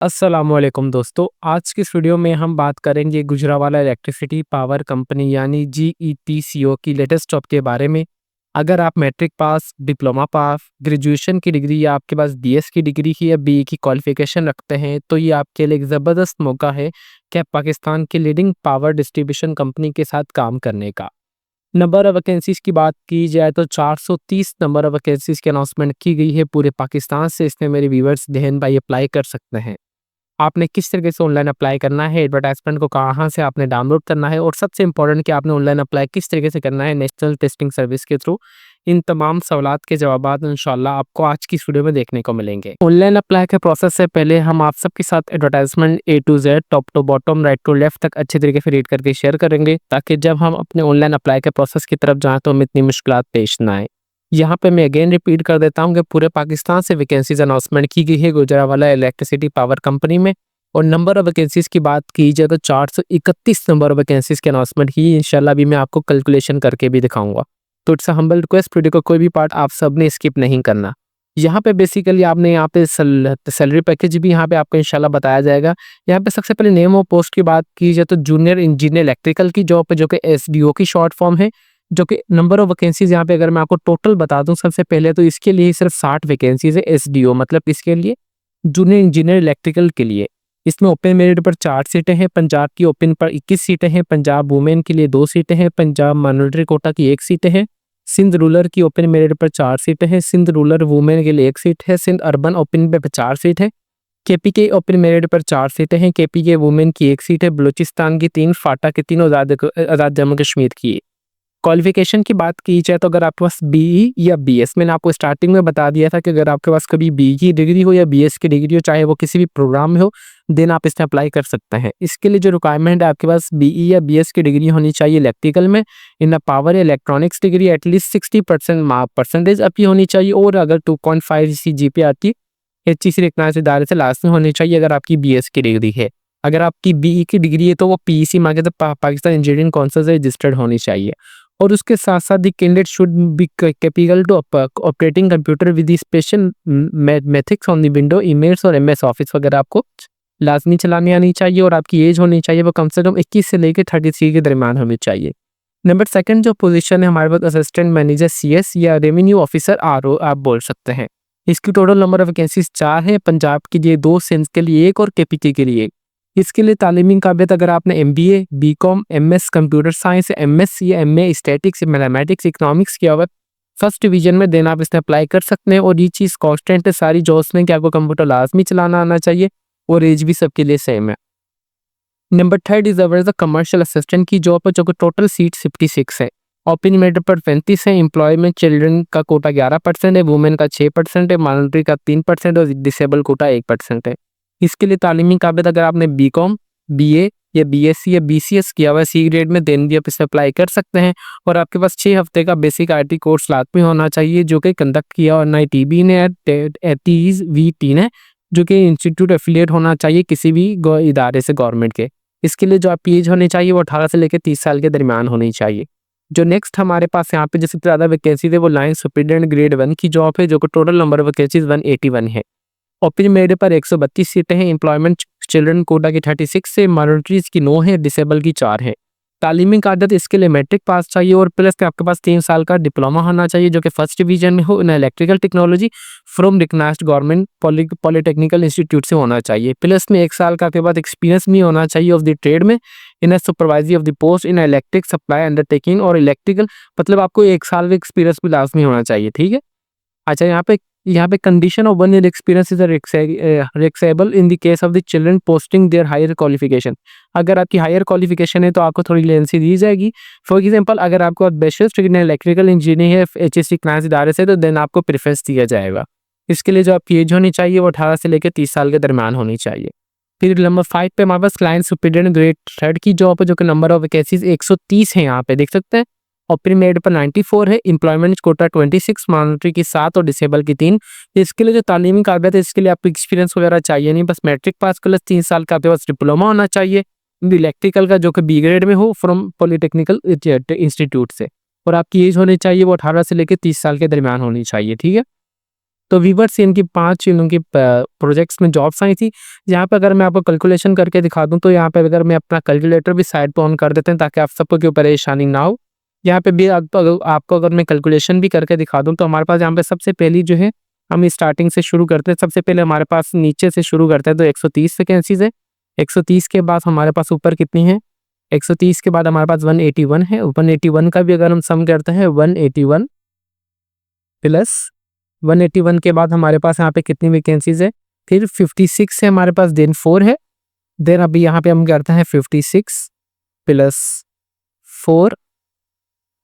अस्सलामुअलैकुम दोस्तों, आज की इस वीडियो में हम बात करेंगे गुजरांवाला इलेक्ट्रिसिटी पावर कंपनी यानी जीईटीसीओ की लेटेस्ट जॉब के बारे में। अगर आप matric pass, diploma pass, graduation की डिग्री या आपके पास बीएस की डिग्री की या बीई की क्वालिफिकेशन रखते हैं तो ये आपके लिए एक ज़बरदस्त मौका है कि आप पाकिस्तान की लीडिंग पावर डिस्ट्रीब्यूशन कंपनी के साथ काम करने का। नंबर ऑफ वैकेंसीज़ की बात की जाए तो 430 नंबर ऑफ वैकेंसीज़ की अनाउंसमेंट की गई है पूरे पाकिस्तान से। इसमें मेरे व्यूअर्स देहन भाई अप्लाई कर सकते हैं। आपने किस तरीके से ऑनलाइन अप्लाई करना है, एडवर्टाइजमेंट को कहाँ से आपने डाउनलोड करना है और सबसे इम्पोर्टेंट कि आपने ऑनलाइन अप्लाई किस तरीके से करना है नेशनल टेस्टिंग सर्विस के थ्रू। इन तमाम सवालात के जवाबात इंशाल्लाह आपको आज की इस वीडियो में देखने को मिलेंगे। ऑनलाइन अप्लाई के प्रोसेस से पहले हम आप सबके साथ advertisement A to Z, top to bottom, right to left तक अच्छे तरीके से रीड करके शेयर करेंगे ताकि जब हम अपने ऑनलाइन अप्लाई के प्रोसेस की तरफ जाएँ तो हमें इतनी मुश्किलात पेश ना आए। यहाँ पे मैं अगेन रिपीट कर देता हूँ कि पूरे पाकिस्तान से वैकेंसीज अनाउंसमेंट की गई है गुजरांवाला इलेक्ट्रिसिटी पावर कंपनी में। और नंबर ऑफ वैकेंसीज की बात की जाए तो 431 नंबर ऑफ वैकेंसीज की अनाउंसमेंट की। इंशाल्लाह अभी मैं आपको कैलकुलेशन करके भी दिखाऊंगा। तो इट्स हम्बल रिक्वेस्ट, वीडियो का कोई भी पार्ट आप सब ने स्किप नहीं करना। यहाँ पे बेसिकली आपने यहाँ पे सैलरी पैकेज भी यहाँ पे आपको इंशाल्लाह बताया जाएगा। यहाँ पे सबसे पहले नेम और पोस्ट की बात की जाए तो जूनियर इंजीनियर इलेक्ट्रिकल की जॉब पे, जो कि एसडीओ की शॉर्ट फॉर्म है। जो कि नंबर ऑफ वैकेंसीज यहाँ पे अगर मैं आपको टोटल बता दूं सबसे पहले तो इसके लिए सिर्फ 60 वैकेंसीज है। एसडीओ मतलब इसके लिए जूनियर इंजीनियर इलेक्ट्रिकल के लिए। इसमें ओपन मेरिट पर 4 सीटें हैं, पंजाब की ओपन पर 21 सीटें हैं, पंजाब वुमेन के लिए 2 सीटें हैं, पंजाब माइनॉरिटी कोटा की 1 सीटें हैं, सिंध रूरल की ओपन मेरिट पर 4 सीटें हैं, सिंध रूरल वुमेन के लिए 1 सीट है, सिंध अर्बन ओपन पे 4 सीट है, केपी के ओपन मेरिट पर 4 सीटें हैं, केपी के वुमेन की 1 सीट है, बलूचिस्तान की 3, फाटा की 3 और आज़ाद जम्मू कश्मीर की। क्वालिफिकेशन की बात की जाए तो अगर आपके पास बीई या बीएस, मैंने आपको स्टार्टिंग में बता दिया था कि अगर आपके पास कभी बीई की डिग्री हो या बीएस की डिग्री हो, चाहे वो किसी भी प्रोग्राम में हो, देन आप इसमें अप्लाई कर सकते हैं। इसके लिए जो रिक्वायरमेंट है आपके पास बीई या बीएस की डिग्री होनी चाहिए इलेक्ट्रिकल में, इन पावर या इलेक्ट्रॉनिक्स डिग्री एटलीस्ट 60% परसेंटेज आपकी होनी चाहिए और अगर 2.5 सी जीपीए आपकी एचईसी रिकॉग्नाइज्ड इदारे से लास्ट में होनी चाहिए अगर आपकी बीएस की डिग्री है। अगर आपकी बीई की डिग्री है तो वो पीईसी मांगे तो पाकिस्तान इंजीनियरिंग काउंसिल से रजिस्टर्ड होनी चाहिए। और उसके साथ साथ the candidate should be capable to operating computer with special mathematics on the window, emails और एमएस ऑफिस वगैरह आपको लाजमी चलानी आनी चाहिए। और आपकी एज होनी चाहिए वो कम से कम 21 से लेकर 33 के दरमियान होनी चाहिए। नंबर सेकंड जो पोजीशन है हमारे पास असिस्टेंट मैनेजर सीएस या रेवेन्यू ऑफिसर आरओ आप बोल सकते हैं। इसकी टोटल नंबर ऑफ वैकेंसीज 4 है, पंजाब के लिए 2, सिंध के लिए 1 और केपीके के लिए 1। इसके लिए तालीमी काबिलियत अगर आपने MBA, BCom, MS computer science, MSc या एमए स्टैटिक्स, मैथमेटिक्स, इकोनॉमिक्स किया हुआ फर्स्ट डिवीजन में देना आप इसमें अप्लाई कर सकते हैं। और ये चीज़ कॉन्स्टेंट है सारी जॉब्स में कि आपको कंप्यूटर लाजमी चलाना आना चाहिए और एज भी सबके लिए सेम है। Number third is the commercial assistant की जॉब है, जो कि टोटल सीट 56 है। ओपन मेरिट पर 35 है, एम्प्लॉयमेंट चिल्ड्रन का कोटा 11% है, वुमेन का 6% है, माइनॉरिटी का 3% और डिसेबल कोटा 1% है। इसके लिए तालीमी काबिलियत अगर आपने बीकॉम, बीए या बीएससी या बीसीएस किया हुआ है सी ग्रेड में, देन भी आप इसमें अप्लाई कर सकते हैं। और आपके पास 6 हफ्ते का बेसिक आईटी कोर्स लाजमी होना चाहिए जो कि कंडक्ट किया और NITB ने TSV है, जो कि इंस्टीट्यूट एफिलिएट होना चाहिए किसी भी इदारे से गवर्नमेंट के। इसके लिए जो आपकी एज होनी चाहिए वो 18 से लेकर 30 साल के दरमियान होनी चाहिए। जो नेक्स्ट हमारे पास यहाँ पे जिससे ज़्यादा वैकेंसी है वो लाइन सुपरिटेंडेंट ग्रेड 1 की जॉब है, जो कि टोटल नंबर ऑफ वैकेंसीज 181 है। ओपन मेरिट पर 132 सीटें हैं, एम्प्लॉयमेंट चिल्ड्रन कोटा की 36 से, माइनॉरिटीज की 9 है, डिसेबल की 4 है। तालीमी काबिलियत इसके लिए मैट्रिक पास चाहिए और प्लस के आपके पास 3 साल का डिप्लोमा होना चाहिए जो कि फर्स्ट डिवीजन में हो in electrical technology from recognised government polytechnical institute से होना चाहिए। प्लस में 1 साल का आपके पास एक्सपीरियंस भी होना चाहिए ऑफ द ट्रेड में in supervisory of the post in electric supply undertaking और इलेक्ट्रिकल, मतलब आपको 1 साल का एक्सपीरियंस भी लाजमी होना चाहिए। ठीक है। अच्छा, यहाँ पे condition of 1 year experience is relaxable in the case of the children posting their higher qualification. अगर आपकी हायर क्वालिफिकेशन है तो आपको थोड़ी लेंसी दी जाएगी। फॉर एग्जांपल अगर आपको bachelors degree in electrical engineering है एचएससी क्लास इदारे से तो देन आपको प्रेफरेंस दिया जाएगा। इसके लिए जो आपकी एज होनी चाहिए वो 18 से लेकर 30 साल के दरमियान होनी चाहिए। फिर नंबर 5 पे हमारे पास क्लाइंट सुपरिटेंडेंट ग्रेड 3 की जॉब है, जो कि नंबर ऑफ वैकेंसीज 130 है। यहाँ पे देख सकते हैं ओपन मेरिट पर 94 है, एम्प्लॉयमेंट कोटा 26, माइनॉरिटी की 7 और डिसेबल की 3। इसके लिए जो तालीमी काबिलियत है इसके लिए आपको एक्सपीरियंस वगैरह चाहिए नहीं, बस मैट्रिक पास प्लस 3 साल का आपके पास डिप्लोमा होना चाहिए इलेक्ट्रिकल का, जो कि बी ग्रेड में हो फ्रॉम पॉलिटेक्निकल इंस्टीट्यूट से। और आपकी एज होनी चाहिए वो 18 से लेकर 30 साल के दरमियान होनी चाहिए। ठीक है। तो व्यूअर्स इनकी 5 इनकी प्रोजेक्ट्स में जॉब्स आई थी। यहाँ पे अगर मैं आपको कैलकुलेशन करके दिखा दूँ तो यहाँ पे अगर मैं अपना कैलकुलेटर भी साइड पे ऑन कर देते हैं ताकि आप सबको कोई परेशानी ना हो। यहाँ पे भी आपको अगर मैं कैलकुलेशन भी करके दिखा दूँ तो हमारे पास यहाँ पे सबसे पहली जो है हम स्टार्टिंग से शुरू करते हैं। सबसे पहले हमारे पास नीचे से शुरू करते हैं तो 130 वैकेंसीज है। 130 के बाद हमारे पास ऊपर कितनी है, 130 के बाद हमारे पास 181 है। 181 का भी अगर हम सम करते हैं 181 प्लस 181 के बाद हमारे पास यहाँ पे कितनी वैकेंसीज है, फिर 56 है हमारे पास, देन 4 है, देन अभी यहाँ पे हम करते हैं 56 प्लस 4,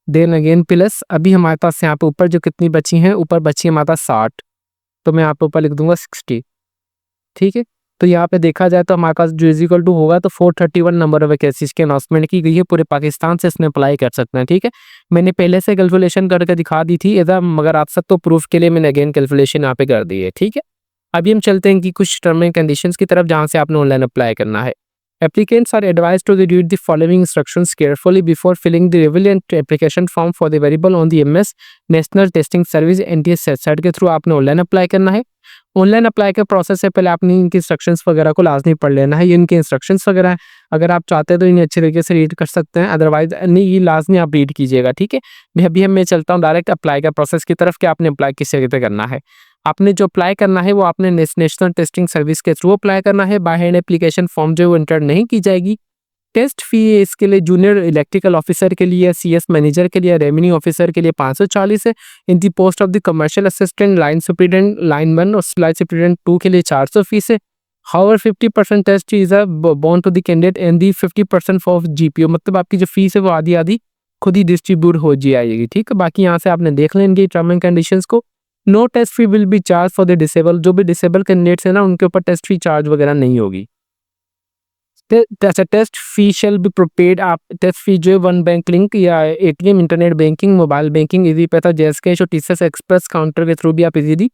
देन अगेन प्लस अभी हमारे पास यहाँ पे ऊपर जो कितनी बची हैं, ऊपर बची है हमारे पास 60, तो मैं यहाँ पे ऊपर लिख दूंगा 60। ठीक है, तो यहाँ पे देखा जाए तो हमारे पास जो इज इक्वल टू होगा तो 431 नंबर ऑफ वैकेंसीज की अनाउंसमेंट की गई है। पूरे पाकिस्तान से इसमें अप्लाई कर सकते हैं। ठीक है, मैंने पहले से कैलकुलेशन करके दिखा दी थी इधर, मगर आप सब तो प्रूफ के लिए मैंने अगेन कैलकुलेशन यहाँ पे कर दी है। ठीक है, अभी हम चलते हैं कि कुछ टर्म एंड कंडीशंस की तरफ जहाँ से आपने ऑनलाइन अप्लाई करना है। Applicants are advised to read the following instructions carefully before filling the relevant application form for the variable on the MS National Testing Service NTS website के through आपने online apply करना है। Online apply के process से पहले आपने इनकी instructions वगैरह को लाजमी पढ़ लेना है। ये इनके इंस्ट्रक्शंस वगैरह है, अगर आप चाहते हैं तो इन्हें अच्छे तरीके से रीड कर सकते हैं, अदरवाइज नहीं, ये लाजमी आप रीड कीजिएगा। ठीक है, मैं चलता हूँ डायरेक्ट अप्लाई का प्रोसेस की तरफ कि आपने अप्लाई किस जगह पे करना है। आपने जो अप्लाई करना है वो आपने नेशनल टेस्टिंग सर्विस के थ्रू अप्लाई करना है। बाय हैंड एप्लीकेशन फॉर्म जो वो इंटर नहीं की जाएगी। टेस्ट फी इसके लिए जूनियर इलेक्ट्रिकल ऑफिसर के लिए, सीएस मैनेजर के लिए, रेवेन्यू ऑफिसर के लिए 540 है। In the post of the commercial assistant, line superintendent line 1 और लाइन सुपरिटेंडेंट 2 के लिए 400 फीस है। हाउएवर 50% टेस्ट फीस है bond to the candidate and the 50% for GPO, मतलब आपकी जो फीस है वो आधी आधी खुद ही डिस्ट्रीब्यूट हो जाएगी। ठीक है, बाकी यहाँ से आपने देख लेंगे टर्म एंड कंडीशंस को। No test fee will be charge for the disable, जो भी डिसेबल कैंडिडेट्स है ना उनके ऊपर टेस्ट फी चार्ज वगैरह नहीं होगी। Test fee shall be prepaid, आप टेस्ट फी जो है वन बैंक लिंक या ATM, internet banking, mobile banking, Easypaisa, JazzCash और टीसीएस एक्सप्रेस काउंटर के थ्रू भी आप इजीली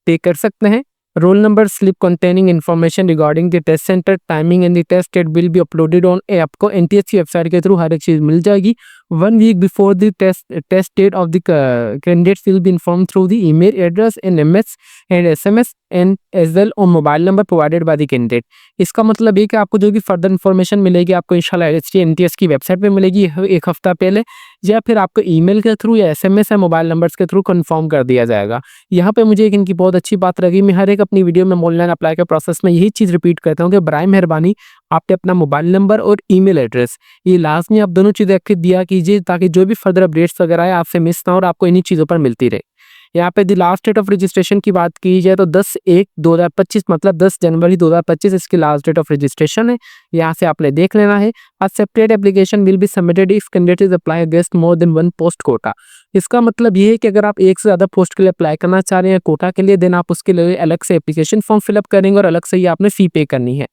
पे कर सकते हैं। Roll number slip containing information regarding the test centre, timing and the test date will be uploaded on a, आपको NTS की website के थ्रू हर एक चीज़ मिल जाएगी। 1 week before the test date of the candidates will be inform through the email address and MS and SMS and as well on mobile number provided by the candidate. इसका मतलब ये कि आपको जो भी फर्दर इन्फॉर्मेशन मिलेगी आपको इंशाल्लाह एनटीएस की वेबसाइट पे मिलेगी एक हफ्ता पहले, या फिर आपको ईमेल के थ्रू या एसएमएस या मोबाइल नंबर्स के थ्रू कंफर्म कर दिया जाएगा। यहाँ पे मुझे एक इनकी बहुत अच्छी बात लगी, मैं हर एक अपनी वीडियो में ऑनलाइन अप्लाई के प्रोसेस में यही चीज़ रिपीट करता हूँ कि बराए मेहरबानी आपने अपना मोबाइल नंबर और ईमेल एड्रेस ये लाजमी आप दोनों चीज़ें रख दिया कीजिए ताकि जो भी फर्दर अपडेट्स वगैरह है आपसे मिस ना हो और आपको इन्हीं चीज़ों पर मिलती रहे। यहाँ पे the last date of registration की बात की जाए तो 10/1/2025 मतलब 10 जनवरी 2025 इसकी लास्ट डेट ऑफ रजिस्ट्रेशन है। यहाँ से आपने देख लेना है। A separate application will be submitted if candidate is apply against more than 1 post quota. इसका मतलब ये है कि अगर आप एक से ज़्यादा पोस्ट के लिए अप्लाई करना चाह रहे हैं कोटा के लिए, देन आप उसके लिए अलग से एप्लीकेशन फॉर्म फिलअप करेंगे और अलग से ही आपने फी पे करनी है।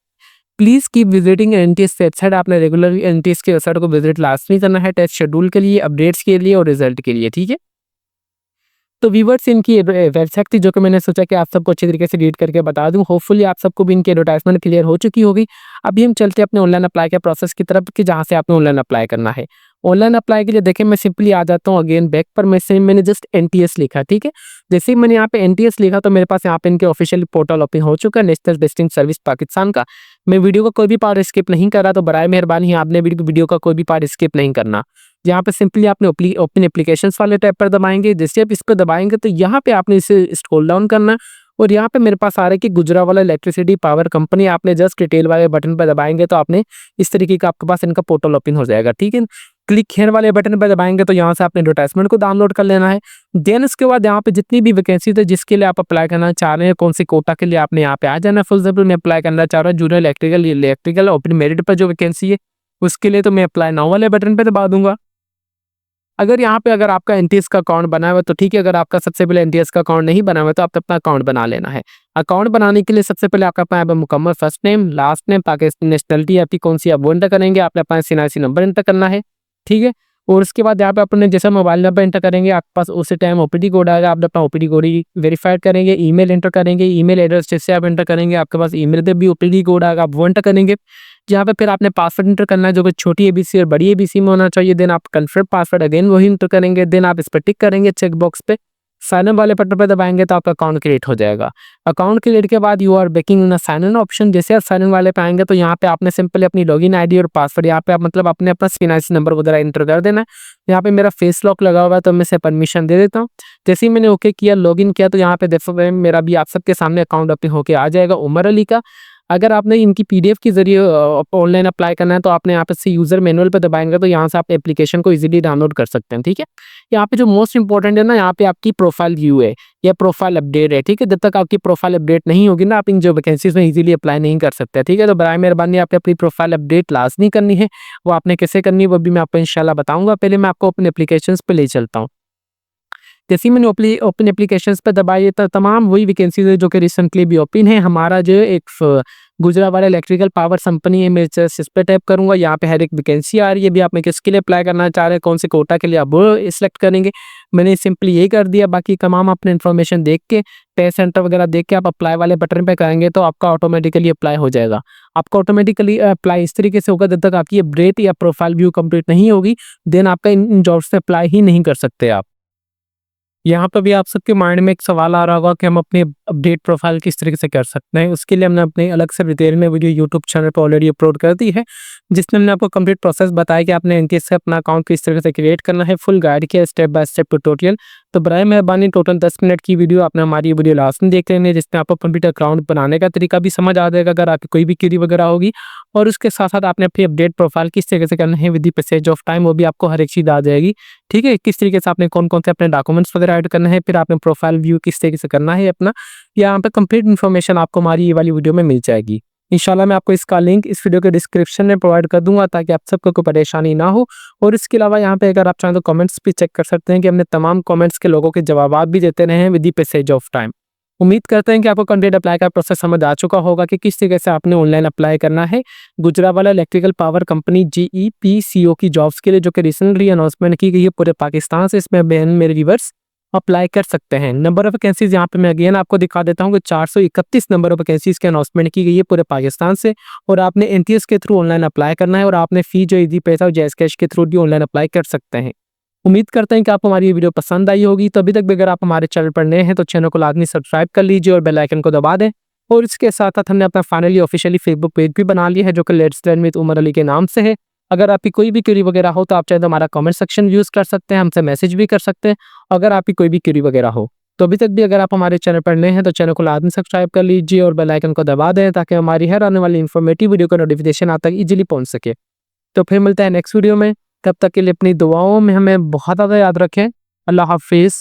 Please keep visiting NTS website, आपने रेगुलर एनटीएस की वेबसाइट को विजिट लाजमी करना है टेस्ट शेड्यूल के लिए, अपडेट्स के लिए और रिजल्ट के लिए। ठीक है, तो व्यूवर्स इनकी वेबसाइट थी जो कि मैंने सोचा कि आप सबको अच्छे तरीके से रीड करके बता दूं। होपफुली आप सबको भी इनकी एडवर्टाइजमेंट क्लियर हो चुकी होगी। अभी हम चलते हैं अपने ऑनलाइन अप्लाई के प्रोसेस की तरफ कि जहां से आपने ऑनलाइन अप्लाई करना है। ऑनलाइन अप्लाई के लिए देखिए मैं सिंपली आ जाता हूँ अगेन बैक पर, मैंने जस्ट एनटीएस लिखा। ठीक है, जैसे ही मैंने यहाँ पे एनटीएस लिखा तो मेरे पास यहाँ पे इनके ऑफिशियल पोर्टल ओपन हो चुका है, नेशनल टेस्टिंग सर्विस पाकिस्तान का। मैं वीडियो का कोई भी पार्ट स्किप नहीं कर रहा, तो बराए मेहरबानी आपने वीडियो का कोई भी पार्ट स्किप नहीं करना। यहाँ पे सिंपली आपने ओपन एप्लीकेशंस वाले टैब पर दबाएंगे। जैसे आप इस पर दबाएंगे तो यहाँ पे आपने इसे स्क्रॉल डाउन करना और यहाँ पे मेरे पास आ रहा है कि गुजरावाला इलेक्ट्रिसिटी पावर कंपनी। आपने जस्ट डिटेल वाले बटन पर दबाएंगे तो आपने इस तरीके का आपके पास इनका पोर्टल ओपन हो जाएगा। ठीक है, क्लिक हेयर वाले बटन पर दबाएंगे तो यहाँ से आपने एडवर्टाइजमेंट को डाउनलोड कर लेना है। देन उसके बाद यहाँ पे जितनी भी वैकेंसी है जिसके लिए आप अप्लाई करना चाह रहे हैं, कौन सी कोटा के लिए आपने यहाँ पे आ जाना है। फॉर एग्जाम्पल मैं अप्लाई करना चाह रहा हूँ जूनियर इलेक्ट्रिकल ओपन मेरिट पर जो वैकेंसी है उसके लिए, तो मैं अप्लाई नाउ वाले बटन पर दबा दूंगा। अगर आपका एनटीएस का अकाउंट बना हुआ है तो ठीक है, अगर आपका सबसे पहले एनटीएस का अकाउंट नहीं बना हुआ है तो आप अपना अकाउंट बना लेना है। अकाउंट बनाने के लिए सबसे पहले आपका अपना मुकम्मल first name, last name, Pakistani nationality आपकी कौन सी आप वो एंटर करेंगे। आपने अपना एनआईसी नंबर एंटर करना है। ठीक है, और उसके बाद यहाँ पे अपने जैसा मोबाइल नंबर एंटर करेंगे आपके पास उसी टाइम ओपीडी कोड आएगा। आप अपना ओपीडी कोड वेरीफाइड करेंगे। ईमेल एंटर करेंगे, ईमेल एड्रेस जैसे आप एंटर करेंगे आपके पास ईमेल पे भी ओपीडी कोड आएगा, आप वो एंटर करेंगे। जहाँ पे फिर आपने पासवर्ड एंटर करना है जो कि छोटी एबीसी और बड़ी एबीसी में होना चाहिए। देन आप कन्फर्म पासवर्ड अगेन वही एंटर करेंगे। देन आप इस पर टिक करेंगे चेक बॉक्स पे। साइन इन वाले बटन पे दबाएँगे तो आपका अकाउंट क्रिएट हो जाएगा। अकाउंट क्रिएट के बाद you are baking in a sign in option. जैसे आप साइन इन वाले पे आएँगे तो यहाँ पे आपने सिंपली अपनी लॉगिन आईडी और पासवर्ड यहाँ पे आप मतलब आपने अपना सीएनआईसी नंबर वगैरह एंटर कर देना है। यहाँ पे मेरा फेस लॉक लगा हुआ है तो मैं इसे परमिशन दे देता हूँ। जैसे ही मैंने ओके किया, लॉगिन किया, तो यहाँ पे देखो मेरा भी आप सबके सामने अकाउंट ओपन होके आ जाएगा उमर अली का। अगर आपने इनकी पीडीएफ के ज़रिए ऑनलाइन अप्लाई करना है तो आपने यहाँ पे से यूज़र मैनुअल पे दबाएँगे तो यहाँ से आप एप्लीकेशन को ईज़िली डाउनलोड कर सकते हैं, ठीक है? यहाँ पे जो मोस्ट इंपॉर्टेंट है ना, यहाँ पे आपकी प्रोफाइल व्यू है या प्रोफाइल अपडेट है, ठीक है? जब तक आपकी प्रोफाइल अपडेट नहीं होगी ना, आप इन जो वैकेंसीज़ में ईज़िली अप्लाई नहीं कर सकते, ठीक है? तो बराए मेहरबानी आपने अपनी प्रोफाइल अपडेट लाज़मी करनी है। वो आपने कैसे करनी है वो भी मैं आपको इंशाल्लाह बताऊँगा। पहले मैं आपको अपने एप्लीकेशंस पे ले चलता हूँ। जैसे ही मैंने ओपन एप्लीकेशंस पे दबाई तो तमाम वही वैकेंसीज़ है जो कि रिसेंटली भी ओपन है। हमारा जो एक गुजरावाला इलेक्ट्रिकल पावर कंपनी है, मैं जस्ट इस पे टैप करूँगा। यहाँ पे हर एक वैकेंसी आ रही है, अभी आप किसके लिए अप्लाई करना चाह रहे हैं, कौन से कोटा के लिए आप वो सिलेक्ट करेंगे। मैंने सिंपली यही कर दिया। बाकी तमाम अपने इन्फॉर्मेशन देख के, पे सेंटर वगैरह देख के आप अप्लाई वाले बटन पे करेंगे तो आपका ऑटोमेटिकली अप्लाई हो जाएगा। आपका ऑटोमेटिकली अप्लाई इस तरीके से होगा, जब तक आपकी अपडेट या प्रोफाइल व्यू कंप्लीट नहीं होगी, देन आपका इन जॉब्स पे अप्लाई ही नहीं कर सकते आप। यहाँ पे भी आप सबके माइंड में एक सवाल आ रहा होगा कि हम अपनी अपडेट प्रोफाइल किस तरीके से कर सकते हैं। उसके लिए हमने अपने अलग से डिटेल में वीडियो यूट्यूब चैनल पे ऑलरेडी अपलोड कर दी है, जिसमें हमने आपको कंप्लीट प्रोसेस बताया कि आपने इनके से अपना अकाउंट किस तरीके से क्रिएट करना है। फुल गाइड किया, स्टेप बाय स्टेप ट्यूटोरियल। तो बराए मेहरबानी टोटल 10 मिनट की वीडियो आपने हमारी वीडियो लास्ट में देख लेनी है, जिसमें आपको कंप्यूटर अकाउंट बनाने का तरीका भी समझ आ जाएगा अगर आपकी कोई भी क्वेरी वगैरह होगी। और उसके साथ साथ आपने अपनी अपडेट प्रोफाइल किस तरीके से करना है with the passage of time, वो भी आपको हर एक चीज़ आ जाएगी, ठीक है? किस तरीके से आपने कौन-कौन से अपने डॉक्यूमेंट्स वगैरह ऐड करने हैं, फिर आपने प्रोफाइल व्यू किस तरीके से करना है अपना, यहाँ पे कंप्लीट इन्फॉर्मेशन आपको हमारी ये वाली वीडियो में मिल जाएगी। इंशाल्लाह मैं आपको इसका लिंक इस वीडियो के डिस्क्रिप्शन में प्रोवाइड कर दूँगा ताकि आप सबको कोई परेशानी ना हो। और इसके अलावा यहाँ पे अगर आप चाहें तो कमेंट्स भी चेक कर सकते हैं कि हमने तमाम कमेंट्स के लोगों के जवाबात भी देते रहे हैं with the passage of time. उम्मीद करते हैं कि आपको कंटेंट अप्लाई का प्रोसेस समझ आ चुका होगा कि किस तरीके से आपने ऑनलाइन अप्लाई करना है गुजरावाला इलेक्ट्रिकल पावर कंपनी जीईपीसीओ की जॉब्स के लिए, जो कि रिसेंटली अनाउंसमेंट की गई है पूरे पाकिस्तान से। इसमें बहन मेरे व्यूअर्स अप्लाई कर सकते हैं। नंबर ऑफ वैकेंसीज यहाँ पे मैं अगेन आपको दिखा देता हूँ कि 431 नंबर ऑफ वैकेंसीज की अनाउंसमेंट की गई है पूरे पाकिस्तान से। और आपने एनटीएस के थ्रू ऑनलाइन अप्लाई करना है और आपने फी जो इजी पैसा और जैस कैश के थ्रू भी ऑनलाइन अप्लाई कर सकते हैं। उम्मीद करते हैं कि आपको हमारी ये वीडियो पसंद आई होगी। तो अभी तक भी अगर आप हमारे चैनल पर नए हैं तो चैनल को लाजमी सब्सक्राइब कर लीजिए और बेल आइकन को दबा दें। और इसके साथ साथ हमने अपना फाइनली ऑफिशियली फेसबुक पेज भी बना लिया है, जो कि let's learn with Umar Ali के नाम से है। अगर आपकी कोई भी क्वेरी वगैरह हो तो आप चाहे तो हमारा कमेंट सेक्शन यूज़ कर सकते हैं, हमसे मैसेज भी कर सकते हैं अगर आपकी कोई भी क्वेरी वगैरह हो। तो अभी तक भी अगर आप हमारे चैनल पर नए हैं तो चैनल को लाजमी सब्सक्राइब कर लीजिए और बेल आइकन को दबा दें ताकि हमारी हर आने वाली इन्फॉर्मेटिव वीडियो का नोटिफिकेशन आप तक ईजिली पहुंच सके। तो फिर मिलता है नेक्स्ट वीडियो में। तब तक के लिए अपनी दुआओं में हमें बहुत ज़्यादा याद रखें। अल्लाह हाफिज़।